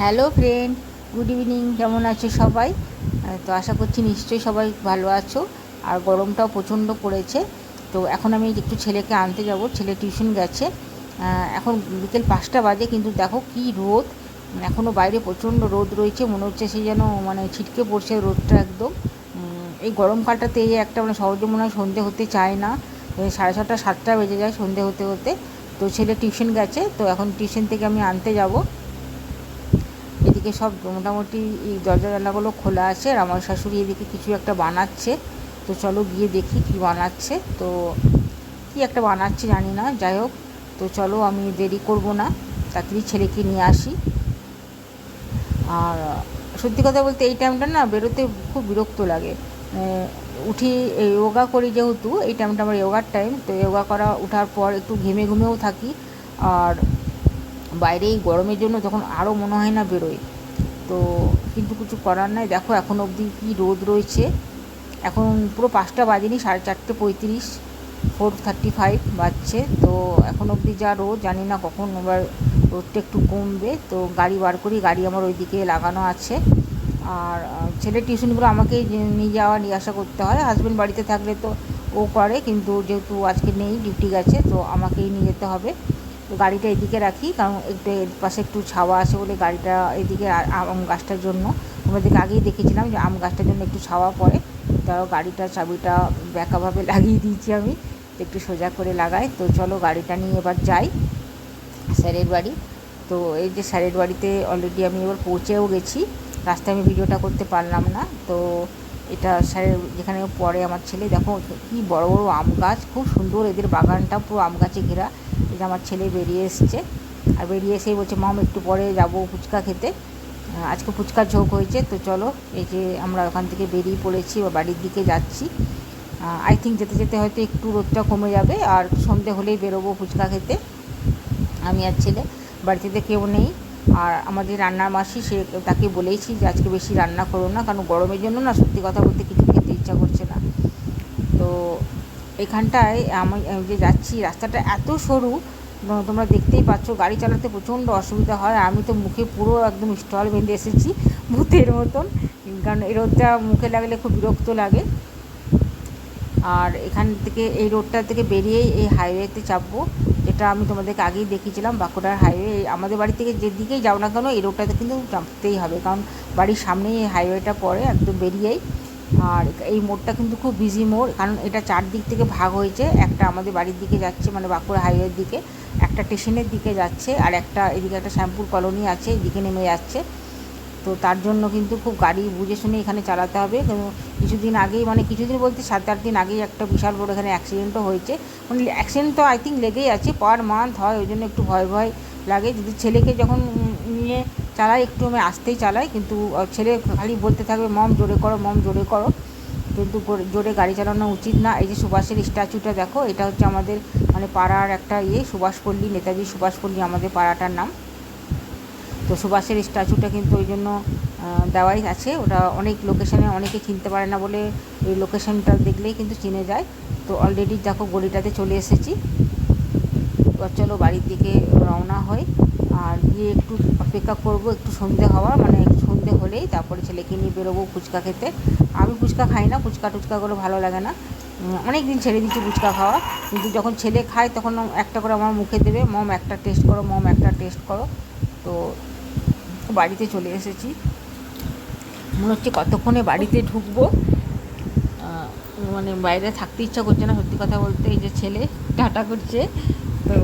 Hello friend, good evening. কেমন আছো সবাই? তো আশা করছি নিশ্চয়ই সবাই ভালো আছো। আর গরমটাও প্রচণ্ড পড়েছে। তো এখন আমি একটু ছেলেকে আনতে যাব, ছেলে টিউশন গেছে। এখন বিকেল 5টা বাজে, কিন্তু দেখো কি রোদ। এখনও বাইরে প্রচণ্ড রোদ রয়েছে, মনে হচ্ছে সে যেন ছিটকে পড়ছে রোদটা একদম। এই গরমকালটাতে এই একটা সহজে মনে হয় সন্ধে হতে চায় না। 6:30 7টা বেজে যায় সন্ধে হতে হতে। তো ছেলে টিউশন গেছে, তো এখন টিউশন থেকে আমি আনতে যাব। এদিকে সব মোটামুটি এই দরজা জানলাগুলো খোলা আছে, আর আমার শাশুড়ি এদিকে কিছু একটা বানাচ্ছে। তো চলো গিয়ে দেখি কি বানাচ্ছে। তো কি একটা বানাচ্ছে জানি না, যাই হোক। তো চলো, আমি দেরি করব না, তাড়াতাড়ি ছেলেকে নিয়ে আসি। আর সত্যি কথা বলতে এই টাইমটা না বেরোতে খুব বিরক্ত লাগে। উঠি, যোগা করি যেহেতু, এই টাইমটা আমার যোগার টাইম। তো যোগা করা ওঠার পর একটু ঘেমে ঘুমেও থাকি। আর বাইরে এই গরমের জন্য তখন আরও মনে হয় না বেরোয়। তো কিন্তু কিছু করার নাই। দেখো এখন অবধি কী রোদ রয়েছে। এখন পুরো 5টা বাজেনি, 4:35, 4:35 বাজছে। তো এখন অবধি যা রোদ, জানি না কখন এবার রোদটা একটু কমবে। তো গাড়ি বার করি, গাড়ি আমার ওইদিকে লাগানো আছে। আর ছেলের টিউশনগুলো আমাকেই নিয়ে যাওয়া নিয়ে আসা করতে হয়। হাজব্যান্ড বাড়িতে থাকলে তো ও করে, কিন্তু যেহেতু আজকে নেই, ডিউটি গেছে, তো আমাকেই নিয়ে যেতে হবে। তো গাড়িটা এদিকে রাখি, কারণ একটু এর পাশে একটু ছাওয়া আছে বলে গাড়িটা এদিকে। আম গাছটার জন্য তোমাদেরকে আগেই দেখেছিলাম যে আম গাছটার জন্য একটু ছাওয়া পড়ে। তাও গাড়িটার চাবিটা ব্যাকাভাবে লাগিয়ে দিয়েছি আমি, একটু সোজা করে লাগাই। তো চলো গাড়িটা নিয়ে এবার যাই স্যারের বাড়ি। তো এই যে স্যারের বাড়িতে অলরেডি আমি এবার পৌঁছেও গেছি। রাস্তায় আমি ভিডিওটা করতে পারলাম না। তো এটা স্যারের যেখানে পড়ে আমার ছেলে। দেখো কি বড় বড় আম গাছ, খুব সুন্দর এদের বাগানটা, পুরো আম গাছে ঘেরা। এই যে আমার ছেলে বেরিয়ে এসছে, আর বেরিয়ে এসেই বলছে মাম একটু পরে যাবো ফুচকা খেতে। আজকে ফুচকার ঝোঁক হয়েছে। তো চলো, এই যে আমরা ওখান থেকে বেরিয়ে পড়েছি, বা বাড়ির দিকে যাচ্ছি। আই থিঙ্ক যেতে যেতে হয়তো একটু রোদটা কমে যাবে, আর সন্ধে হলেই বেরোবো ফুচকা খেতে। আমি আর ছেলে, বাড়িতে তো কেউ নেই। আর আমাদের রান্নার মাসি, সে তাকে বলেইছি যে আজকে বেশি রান্না করো না, কারণ গরমের জন্য না সত্যি কথা বলতে কিছু খেতে ইচ্ছা করছে না। তো এখানটায় আমি যে যাচ্ছি, রাস্তাটা এত সরু, তোমরা দেখতেই পাচ্ছ, গাড়ি চালাতে প্রচণ্ড অসুবিধা হয়। আমি তো মুখে পুরো একদম স্টল বেঁধে এসেছি ভূতের মতন, কারণ এই রোদটা মুখে লাগলে খুব বিরক্ত লাগে। আর এখান থেকে, এই রোডটা থেকে বেরিয়েই এই হাইওয়েতে চাপবো, যেটা আমি তোমাদেরকে আগেই দেখিয়েছিলাম, বাঁকুড়ার হাইওয়ে। আমাদের বাড়ি থেকে যেদিকেই যাও না কেন, এই রোডটাতে কিন্তু চাপতেই হবে, কারণ বাড়ির সামনেই এই হাইওয়েটা পড়ে, একদম বেরিয়েই। আর এই মোড়টা কিন্তু খুব বিজি মোড়, কারণ এটা 4 দিক থেকে ভাগ হয়েছে। একটা আমাদের বাড়ির দিকে যাচ্ছে, মানে বাঁকুড়া হাইওয়ের দিকে, একটা স্টেশনের দিকে যাচ্ছে, আর একটা এদিকে একটা শ্যামপুর কলোনি আছে, এদিকে নেমে যাচ্ছে। তো তার জন্য কিন্তু খুব গাড়ি বুঝে শুনে এখানে চালাতে হবে। কিছুদিন আগেই, মানে কিছুদিন বলতে 7-8 দিন আগেই একটা বিশাল বড় এখানে অ্যাক্সিডেন্টও হয়েছে। মানে অ্যাক্সিডেন্ট তো আই থিঙ্ক লেগেই আছে, পার মান্থ হয়, ওই জন্য একটু ভয় ভয় লাগে। যদি ছেলেকে যখন নিয়ে চালাই, একটু আমি আসতেই চালাই, কিন্তু ছেলে খালি বলতে থাকবে মম জোরে করো, মম জোরে করো। কিন্তু জোরে গাড়ি চালানো উচিত না। এই যে সুভাষের স্ট্যাচুটা দেখো, এটা হচ্ছে আমাদের মানে পাড়ার একটা সুভাষপল্লী, নেতাজি সুভাষপল্লী আমাদের পাড়াটার নাম। তো সুভাষের স্ট্যাচুটা কিন্তু ওই জন্য দেওয়াই আছে। ওটা অনেক লোকেশানে অনেকে চিনতে পারে না বলে, ওই লোকেশানটা দেখলেই কিন্তু চিনে যায়। তো অলরেডি দেখো গলিটাতে চলে এসেছি। এবার চলো বাড়ির দিকে রওনা হই, আর গিয়ে একটু অপেক্ষা করবো একটু সন্ধে হওয়ার, মানে একটু সন্ধে হলেই তারপরে ছেলেকে নিয়ে বেরোবো ফুচকা খেতে। আমি ফুচকা খাই না, ফুচকা টুচকাগুলো ভালো লাগে না। অনেক দিন ছেড়ে দিচ্ছি ফুচকা খাওয়া, কিন্তু যখন ছেলে খায় তখন একটা করে আমার মুখে দেবে, মম একটা টেস্ট করো, মম একটা টেস্ট করো। তো বাড়িতে চলে এসেছি, মনে হচ্ছে কতক্ষণে বাড়িতে ঢুকবো। মানে বাইরে থাকতে ইচ্ছা করছে না সত্যি কথা বলতে। এই যে ছেলে টাটা করছে। তো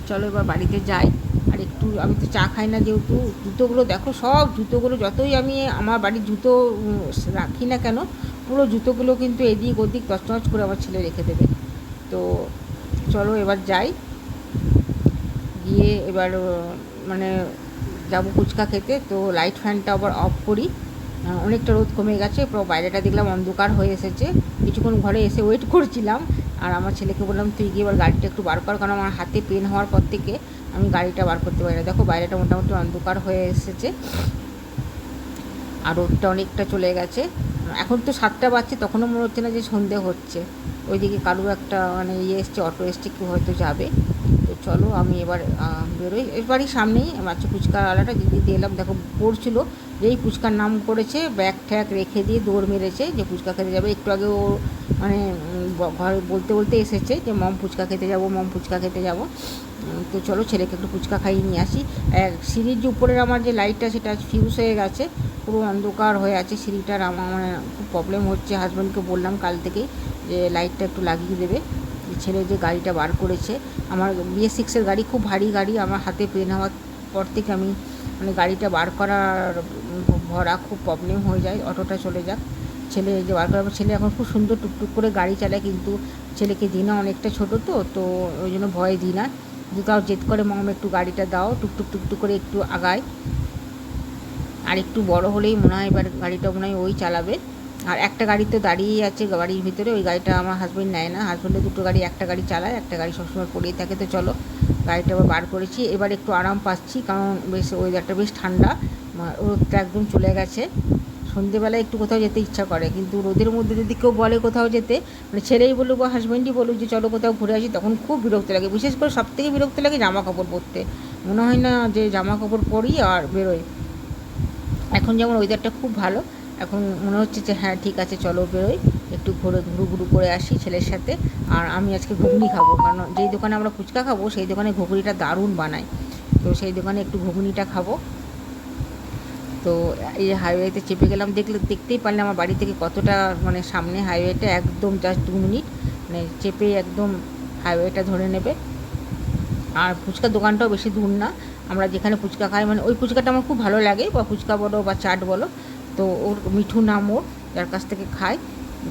চলো এবার বাড়িতে যাই। আর একটু, আমি তো চা খাই না যেহেতু। জুতোগুলো দেখো, সব জুতোগুলো, যতই আমি আমার বাড়ির জুতো রাখি না কেন, পুরো জুতোগুলো কিন্তু এদিক ওদিক তছনছ করে আমার ছেলে রেখে দেবে। তো চলো এবার যাই, গিয়ে এবার মানে যাবো ফুচকা খেতে। তো লাইট ফ্যানটা আবার অফ করি, অনেকটা রোদ কমে গেছে, পুরো বাইরেটা দেখলাম অন্ধকার হয়ে এসেছে। কিছুক্ষণ ঘরে এসে ওয়েট করছিলাম, আর আমার ছেলেকে বললাম তুই গিয়ে এবার গাড়িটা একটু বার কর, কারণ আমার হাতে পেন হওয়ার পর থেকে আমি গাড়িটা বার করতে পারি না। দেখো বাইরেটা মোটামুটি অন্ধকার হয়ে এসেছে, আর রোদটা অনেকটা চলে গেছে। এখন তো 7টা বাজছে, তখনও মনে হচ্ছে না যে সন্ধে হচ্ছে। ওইদিকে কারো একটা মানে এসছে, অটো এসছে, কেউ হয়তো যাবে। তো চলো আমি এবার বেরোই। এবারই সামনেই মাছ ফুচকাওয়ালাটা দিদি এলাম, দেখো পড়ছিল, যেই ফুচকার নাম করেছে ব্যাগ ঠ্যাগ রেখে দিয়ে দৌড় মেরেছে যে ফুচকা খেতে যাবে। একটু আগে ও মানে ঘরে বলতে বলতে এসেছে যে মম ফুচকা খেতে যাবো, মম ফুচকা খেতে যাবো। তো চলো ছেলেকে একটু ফুচকা খাইয়ে নিয়ে আসি। সিঁড়ির যে উপরের আমার যে লাইটটা সেটা ফিউজ হয়ে গেছে, পুরো অন্ধকার হয়ে আছে সিঁড়িটার। আমার মানে খুব প্রবলেম হচ্ছে। হাজব্যান্ডকে বললাম কাল থেকেই যে লাইটটা একটু লাগিয়ে দেবে। ছেলে যে গাড়িটা বার করেছে, আমার BS6-এর গাড়ি, খুব ভারী গাড়ি। আমার হাতে পেন হওয়ার পর থেকে আমি মানে গাড়িটা বার করার ভরা খুব প্রবলেম হয়ে যায়। অটোটা চলে যাক, ছেলে যে বার করার, ছেলে এখন খুব সুন্দর টুকটুক করে গাড়ি চালায়, কিন্তু ছেলেকে দিই না, অনেকটা ছোটো তো ওই জন্য ভয় দিই না। কিন্তু তাও জেদ করে, মম একটু গাড়িটা দাও, টুকটুক টুকটুক করে একটু আগায়। আর একটু বড় হলেই মনে হয় এবার গাড়িটা মনে হয় ওই চালাবে। আর একটা গাড়ি তো দাঁড়িয়েই আছে বাড়ির ভিতরে, ওই গাড়িটা আমার হাজব্যান্ড নেয় না। হাজব্যান্ডের দুটো গাড়ি, একটা গাড়ি চালায়, একটা গাড়ি সবসময় পড়েই থাকে। তো চলো গাড়িটা আবার বার করেছি, এবার একটু আরাম পাচ্ছি, কারণ বেশ ওয়েদারটা বেশ ঠান্ডা, রোদটা একদম চলে গেছে। সন্ধেবেলায় একটু কোথাও যেতে ইচ্ছা করে, কিন্তু রোদের মধ্যে যদি কেউ বলে কোথাও যেতে, মানে ছেলেই বলুক বা হাজব্যান্ডই বলুক যে চলো কোথাও ঘুরে আসি, তখন খুব বিরক্ত লাগে। বিশেষ করে সবথেকে বিরক্ত লাগে জামা কাপড় পরতে। মনে হয় না যে জামা কাপড় পরি আর বেরোই। এখন যেমন ওয়েদারটা খুব ভালো, এখন মনে হচ্ছে যে হ্যাঁ ঠিক আছে চলো বেরোই, একটু ঘুরু ঘুরু করে আসি ছেলের সাথে। আর আমি আজকে ঘুগনি খাবো, কারণ যেই দোকানে আমরা ফুচকা খাবো সেই দোকানে ঘুগনিটা দারুণ বানায়। তো সেই দোকানে একটু ঘুগনিটা খাবো। তো এই হাইওয়েতে চেপে গেলাম, দেখতেই পারলে আমার বাড়ি থেকে কতটা মানে সামনে হাইওয়েটা, একদম জাস্ট 2 মিনিট মানে চেপে একদম হাইওয়েটা ধরে নেবে। আর ফুচকার দোকানটাও বেশি দূর না, আমরা যেখানে ফুচকা খাই মানে ওই ফুচকাটা আমার খুব ভালো লাগে, বা ফুচকা বলো বা চাট বলো। তো ওর মিঠু নাম ওর, যার কাছ থেকে খাই,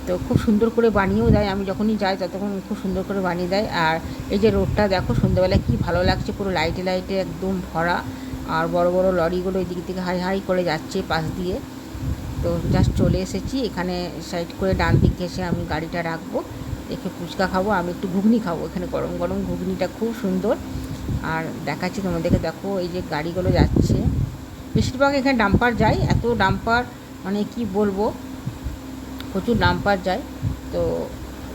তো খুব সুন্দর করে বানিয়েও দেয়। আমি যখনই যাই ততক্ষণ খুব সুন্দর করে বানিয়ে দেয়। আর এই যে রোডটা দেখো সন্ধ্যেবেলায় কী ভালো লাগছে, পুরো লাইটে লাইটে একদম ভরা। আর বড় বড় লরিগুলো এই দিক থেকে হাই হাই করে যাচ্ছে পাশ দিয়ে। তো জাস্ট চলে এসেছি এখানে, সাইড করে ডান দিক ঘেসে আমি গাড়িটা রাখবো, রেখে ফুচকা খাবো। আমি একটু ঘুগনি খাবো, এখানে গরম গরম ঘুগনিটা খুব সুন্দর। আর দেখাচ্ছি তোমাদেরকে, দেখো এই যে গাড়িগুলো যাচ্ছে, বেশিরভাগ এখানে ডাম্পার যায়, এত ডাম্পার মানে কি বলবো, প্রচুর ডাম্পার যায়। তো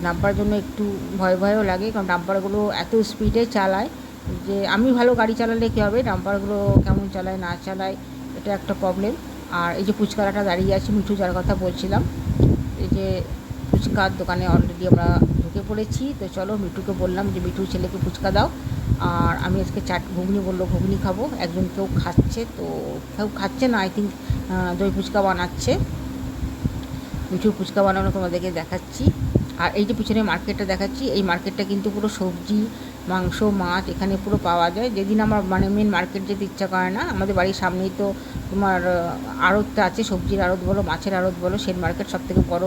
ডাম্পার জন্য একটু ভয় ভয়ও লাগে, কারণ ডাম্পারগুলো এত স্পিডে চালায় যে আমি ভালো গাড়ি চালালে কী হবে, ডাম্পারগুলো কেমন চালায় না চালায় এটা একটা প্রবলেম। আর এই যে ফুচকাটা দাঁড়িয়ে আছে, মিঠু যার কথা বলছিলাম, এই যে ফুচকার দোকানে অলরেডি আমরা ঢুকে পড়েছি। তো চলো মিঠুকে বললাম যে মিঠু ছেলেকে ফুচকা দাও, আর আমি আজকে চাট ঘুগনি, বললো ঘুগনি খাবো। একজন কেউ খাচ্ছে, তো কেউ খাচ্ছে না, আই থিঙ্ক দই ফুচকা বানাচ্ছে। মিঠুর ফুচকা বানানো তোমাদেরকে দেখাচ্ছি। আর এই যে পিছনে মার্কেটটা দেখাচ্ছি, এই মার্কেটটা কিন্তু পুরো সবজি, মাংস, মাছ এখানে পুরো পাওয়া যায়। যেদিন আমার মানে মেন মার্কেট যেতে ইচ্ছা করে না, আমাদের বাড়ির সামনেই তো তোমার আড়তটা আছে, সবজির আড়ত বলো মাছের আড়ত বলো, সেই মার্কেট সবথেকে বড়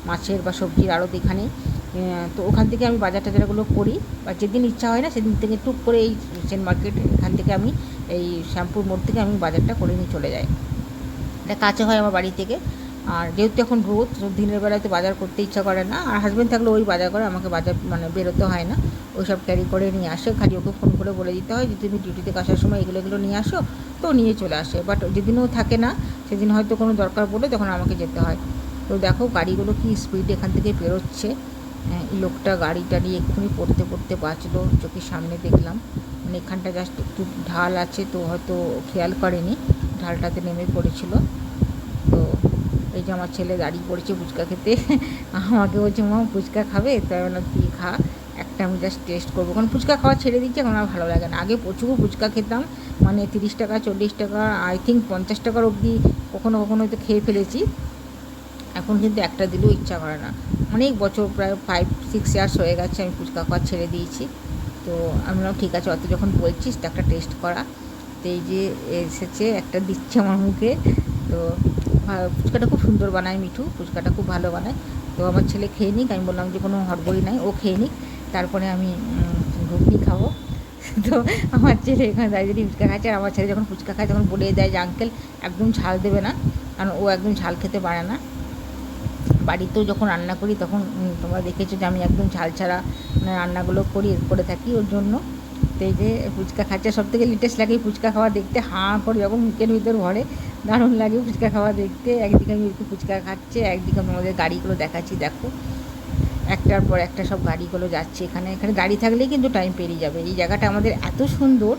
মাছের বা সবজির আড়ত এখানেই। তো ওখান থেকে আমি বাজার টাজারগুলো করি, বা যেদিন ইচ্ছা হয় না সেদিন থেকে টুক করে এই সেন মার্কেট এখান থেকে আমি এই শ্যামপুর মোড় থেকে আমি বাজারটা করে নিয়ে চলে যাই। এটা কাছে হয় আমার বাড়ি থেকে। আর যেহেতু এখন রোদ, দিনের বেলাতে বাজার করতে ইচ্ছা করে না, আর হাজব্যান্ড থাকলে ওই বাজার করে, আমাকে বাজার মানে বেরোতে হয় না, ওই সব ক্যারি করে নিয়ে আসে। খালি ওকে ফোন করে বলে দিতে হয় যে তুমি ডিউটি থেকে আসার সময় এগুলো এগুলো নিয়ে আসো, তো নিয়ে চলে আসে। বাট যেদিনও থাকে না সেদিন হয়তো কোনো দরকার পড়লে তখন আমাকে যেতে হয়। তো দেখো গাড়িগুলো কি স্পিড এখান থেকে বেরোচ্ছে। এই লোকটা গাড়িটা নিয়ে এক্ষুনি পড়তে পড়তে বাঁচলো, চোখের সামনে দেখলাম। মানে এখানটা জাস্ট একটু ঢাল আছে, তো হয়তো খেয়াল করেনি, ঢালটাতে নেমে পড়েছিল। তো এই যে আমার ছেলে দাঁড়িয়ে পড়েছে ফুচকা খেতে, আমাকে বলছে মা ফুচকা খাবে, তাই বললাম তুই খা, একটা আমি জাস্ট টেস্ট করবো, কারণ ফুচকা খাওয়া ছেড়ে দিচ্ছে, এখন আর ভালো লাগে না। আগে প্রচুর ফুচকা খেতাম, মানে 30 টাকা 40 টাকা, আই থিঙ্ক 50 টাকার অবধি কখনো কখনো হয়তো খেয়ে ফেলেছি। এখন কিন্তু একটা দিলেও ইচ্ছা করে না। অনেক বছর, প্রায় 5-6 ইয়ার্স হয়ে গেছে আমি ফুচকা খাওয়া ছেড়ে দিয়েছি। তো আমি বললাম ঠিক আছে, অত যখন বলছিস তো একটা টেস্ট করা। তো এই যে এসেছে, একটা দিচ্ছে আমার মুখে। তো ফুচকাটা খুব সুন্দর বানায় মিঠু, ফুচকাটা খুব ভালো বানায়। তো আমার ছেলে খেয়ে নিক, আমি বললাম যে কোনো হড়বড়ি নাই, ও খেয়ে নিক, তারপরে আমি ঘুগনি খাবো। তো আমার ছেলে এখানে দাঁড়িয়ে দাঁড়িয়ে ফুচকা খাচ্ছে, আর আমার ছেলে যখন ফুচকা খায় তখন বলে দেয় যে আঙ্কেল একদম ঝাল দেবে না, কারণ ও একদম ঝাল খেতে পারে না। বাড়িতেও যখন রান্না করি তখন তোমরা দেখেছো যে আমি একদম ঝাল ছাড়া রান্নাগুলো করে থাকি ওর জন্য। তো এই যে ফুচকা খাচ্ছে, সব থেকে লেটেস্ট লাগে ফুচকা খাওয়া দেখতে, হাঁ করে যখন মুখের ভিতর ভরে দারুণ লাগে ফুচকা খাওয়া দেখতে। একদিকে আমি একটু ফুচকা খাচ্ছে, একদিকে আমি আমাদের গাড়িগুলো দেখাচ্ছি, দেখো একটার পর একটা সব গাড়িগুলো যাচ্ছে। এখানে এখানে গাড়ি থাকলেই কিন্তু টাইম পেরিয়ে যাবে। এই জায়গাটা আমাদের এত সুন্দর,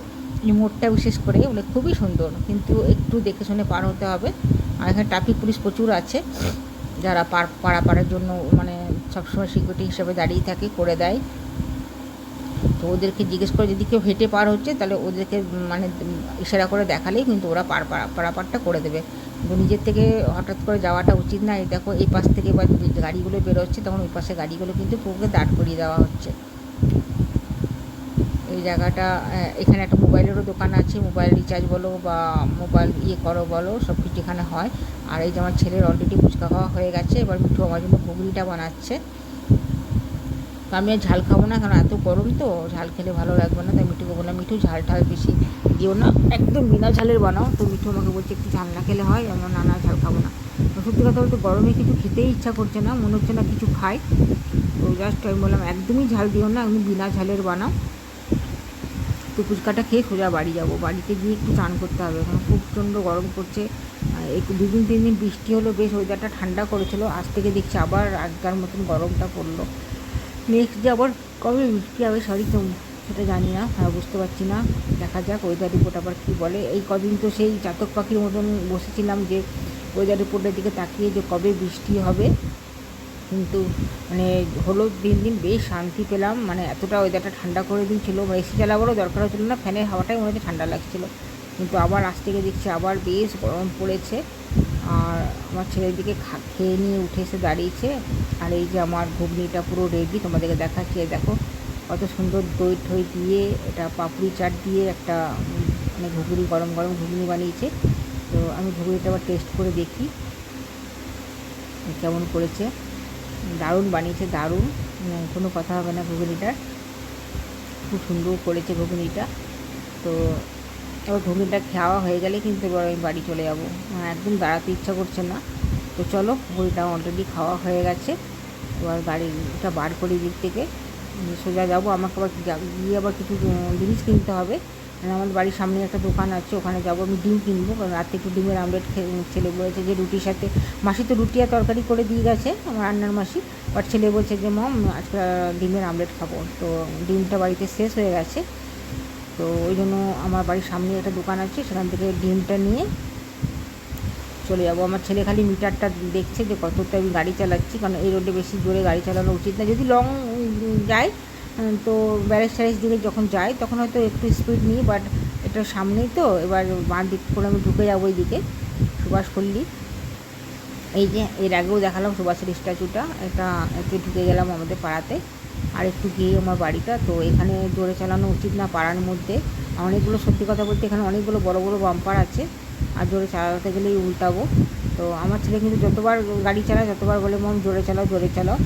এই মোড়টা বিশেষ করে মানে খুবই সুন্দর, কিন্তু একটু দেখে শুনে পার হতে হবে। আর এখানে ট্রাফিক পুলিশ প্রচুর আছে, যারা পারাপারের জন্য মানে সবসময় সিকিউরিটি হিসাবে দাঁড়িয়ে থাকে, করে দেয়। তো ওদেরকে জিজ্ঞেস করে যদি কেউ হেঁটে পার হচ্ছে, তাহলে ওদেরকে মানে ইশারা করে দেখালেই কিন্তু ওরা পারাপারটা করে দেবে। কিন্তু নিজের থেকে হঠাৎ করে যাওয়াটা উচিত না। এই দেখো এই পাশ থেকে বা গাড়িগুলো বেরোচ্ছে, তখন ওই পাশে গাড়িগুলো কিন্তু পুরোকে দাঁড় করিয়ে দেওয়া হচ্ছে। এই জায়গাটা এখানে একটা মোবাইলেরও দোকান আছে, মোবাইল রিচার্জ বলো বা মোবাইল করো বলো, সব কিছু এখানে হয়। আর এই যে আমার ছেলের অলরেডি ফুচকা খাওয়া হয়ে গেছে, এবার মিঠু আমার জন্য ঘুগনিটা বানাচ্ছে। তো আমি আর ঝাল খাবো না, কারণ এত গরম তো ঝাল খেলে ভালো লাগবে না। তাই মিঠুকে বললাম, মিঠু ঝাল ঠাল বেশি দিও না, একদম বিনা ঝালের বানাও। তো মিঠু আমাকে বলছে একটু ঝাল না খেলে হয়। আমার না ঝাল খাবো না। তো সত্যি কথা বলতে গরমে কিছু খেতেই ইচ্ছা করছে না, মনে হচ্ছে না কিছু খাই। তো জাস্ট আমি বললাম একদমই ঝাল দিও না, একদম বিনা ঝালের বানাও। তো ফুচকাটা খেয়ে সোজা বাড়ি যাব। বাড়িতে গিয়ে একটু স্নান করতে হবে, কারণ খুব প্রচণ্ড গরম করছে। একটু 2 দিন 3 দিন বৃষ্টি হলো, বেশ ওয়েদারটা ঠান্ডা করেছিল। আজ থেকে দেখছি আবার আগেকার মতন গরমটা পড়লো। নেক্সট যে আবার কবে বৃষ্টি হবে সরি তো সেটা জানি না, বুঝতে পারছি না। দেখা যাক ওয়েদার রিপোর্ট আবার কী বলে। এই কদিন তো সেই চাতক পাখির মতন বসেছিলাম যে ওয়েদার রিপোর্টের দিকে তাকিয়ে যে কবে বৃষ্টি হবে। কিন্তু মানে হলো দিন দিন বেশ শান্তি পেলাম, মানে এতটা ওয়েদারটা ঠান্ডা করে দিয়েছিল, মানে এসি চালাবারও দরকার হচ্ছিলো না, ফ্যানের হাওয়াটাই মনে হচ্ছে ঠান্ডা লাগছিলো। কিন্তু আবার আজ থেকে দেখছি আবার বেশ গরম পড়েছে। আর আমার ছেলের দিকে খেয়ে নিয়ে উঠে এসে দাঁড়িয়েছে। আর এই যে আমার ঘুগনিটা পুরো রেডি, তোমাদেরকে দেখাচ্ছি। দেখো কত সুন্দর দই ঠই দিয়ে, এটা পাপড়ি চাট দিয়ে একটা মানে ঘুগনি, গরম গরম ঘুগনি বানিয়েছে। তো আমি ঘুগনিটা আবার টেস্ট করে দেখি কেমন করেছে। দারুণ বানিয়েছে, দারুণ, কোনো কথা হবে না ঘুগনিটার। খুব সুন্দর করেছে ঘুগনিটা। তো এবার ঘুগনিটা খাওয়া হয়ে গেলে কিন্তু এবার আমি বাড়ি চলে যাবো, একদম দাঁড়াতে ইচ্ছা করছে না। তো চলো, ঘুগনিটা অলরেডি খাওয়া হয়ে গেছে। এবার গাড়িটা বার করি দিক থেকে সোজা যাবো। আমাকে আবার গিয়ে আবার কিছু জিনিস কিনতে হবে। আমাদের বাড়ির সামনে একটা দোকান আছে, ওখানে যাবো। আমি ডিম কিনবো, কারণ রাতে একটু ডিমের আমলেট ছেলে বলেছে যে রুটির সাথে, মাসি তো রুটি আর তরকারি করে দিয়ে গেছে আমার রান্নার মাসি, বাট ছেলে বলছে যে মম আজকে ডিমের আমলেট খাবো। তো ডিমটা বাড়িতে শেষ হয়ে গেছে, তো ওই জন্য আমার বাড়ির সামনে একটা দোকান আছে, সেখান থেকে ডিমটা নিয়ে চলে যাবো। আমার ছেলে খালি মিটারটা দেখছে যে কতটা আমি গাড়ি চালাচ্ছি, কারণ এই রোডে বেশি জোরে গাড়ি চালানো উচিত না। যদি লং যায় তো ব্যারেজ ট্যারেজ দিকে যখন যাই তখন হয়তো একটু স্পিড নিই, বাট এটা সামনেই তো, এবার বাঁ দিক করে আমি ঢুকে যাবো এইদিকে সুভাষপল্লী। এই যে এর আগেও দেখালাম সুভাষের স্ট্যাচুটা, এটা এতে ঢুকে গেলাম আমাদের পাড়াতে। আর একটু গিয়ে আমার বাড়িটা, তো এখানে জোরে চালানো উচিত না পাড়ার মধ্যে। অনেকগুলো, সত্যি কথা বলতে এখানে অনেকগুলো বড় বড় বাম্পার আছে, আর জোরে চালাতে গেলেই উল্টাবো। তো আমার ছেলে কিন্তু যতবার গাড়ি চালায় ততবার বলে মম জোরে চালাও জোরে চালাও।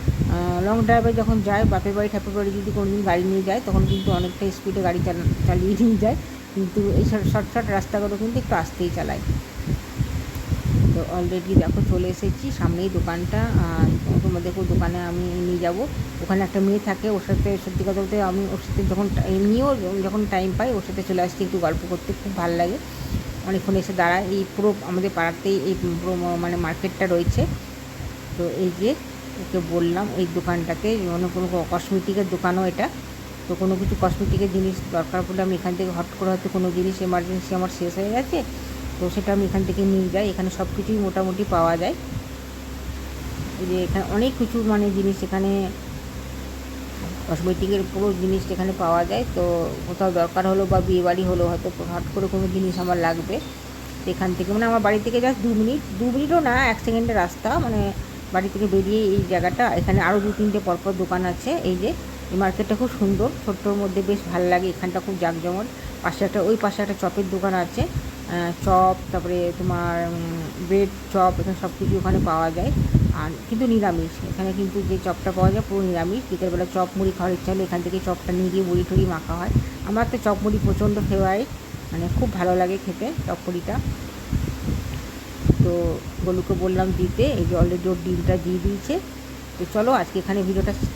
লং ড্রাইভে যখন যায়, বাপের বাড়ি ঠাকুর বাড়ি যদি কোনো দিন গাড়ি নিয়ে যায়, তখন কিন্তু অনেকটা স্পিডে গাড়ি চালিয়ে নিয়ে যায়, কিন্তু এই শর্ট রাস্তাগুলো কিন্তু একটু আস্তেই চালায়। তো অলরেডি দেখো চলে এসেছি, সামনেই দোকানটা। তোমাদেরকে দোকানে আমি নিয়ে যাব। ওখানে একটা মেয়ে থাকে, ওর সাথে সত্যি কথা বলতে আমি ওর সাথে যখন এমনিও যখন টাইম পাই ওর সাথে চলে আসছি একটু গল্প করতে, খুব ভালো লাগে। অনেকক্ষণ এসে দাঁড়ায়। এই পুরো আমাদের পাড়াতেই এই পুরো মানে মার্কেটটা রয়েছে। তো এই যে ওকে বললাম এই দোকানটাতে অন্য কোনো কসমেটিকের দোকানও এটা। তো কোনো কিছু কসমেটিকের জিনিস দরকার পড়লে আমি এখান থেকে হট করে হয়তো কোনো জিনিস এমার্জেন্সি আমার শেষ হয়ে গেছে, তো সেটা আমি এখান থেকে নিয়ে যাই। এখানে সব কিছুই মোটামুটি পাওয়া যায়। এই যে এখানে অনেক কিছু মানে জিনিস, এখানে কসমেটিকের পুরো জিনিস এখানে পাওয়া যায়। তো কোথাও দরকার হলো বা বিয়েবাড়ি হলো, হয়তো হট করে কোনো জিনিস আমার লাগবে, এখান থেকে মানে আমার বাড়ি থেকে জাস্ট 2 মিনিটও না, 1 সেকেন্ডের রাস্তা, মানে বাড়ি থেকে বেরিয়ে এই জায়গাটা। এখানে আরও 2-3টে পরপর দোকান আছে। এই যে এই মার্কেটটা খুব সুন্দর, ছোট্টোর মধ্যে বেশ ভালো লাগে। এখানটা খুব জাঁকজমট। ওই পাশে একটা চপের দোকান আছে, চপ, তারপরে তোমার ব্রেড চপ, এখানে সব কিছু ওখানে পাওয়া যায়। আর কিন্তু নিরামিষ, এখানে কিন্তু যে চপটা পাওয়া যায় পুরো নিরামিষ। বিকেলবেলা চপ মুড়ি খাওয়ার ইচ্ছা হলে এখান থেকে চপটা নিয়ে গিয়ে মুড়ি টুড়ি মাখা হয়। আমার তো চপ মুড়ি প্রচণ্ড ফেভারিট, মানে খুব ভালো লাগে খেতে চপ মুড়িটা। তো গোলুকে বললাম দিতে, এই যে অলরেডি ওর ডিমটা দিয়ে দিয়েছে। তো চলো আজকে এখানে ভিডিওটা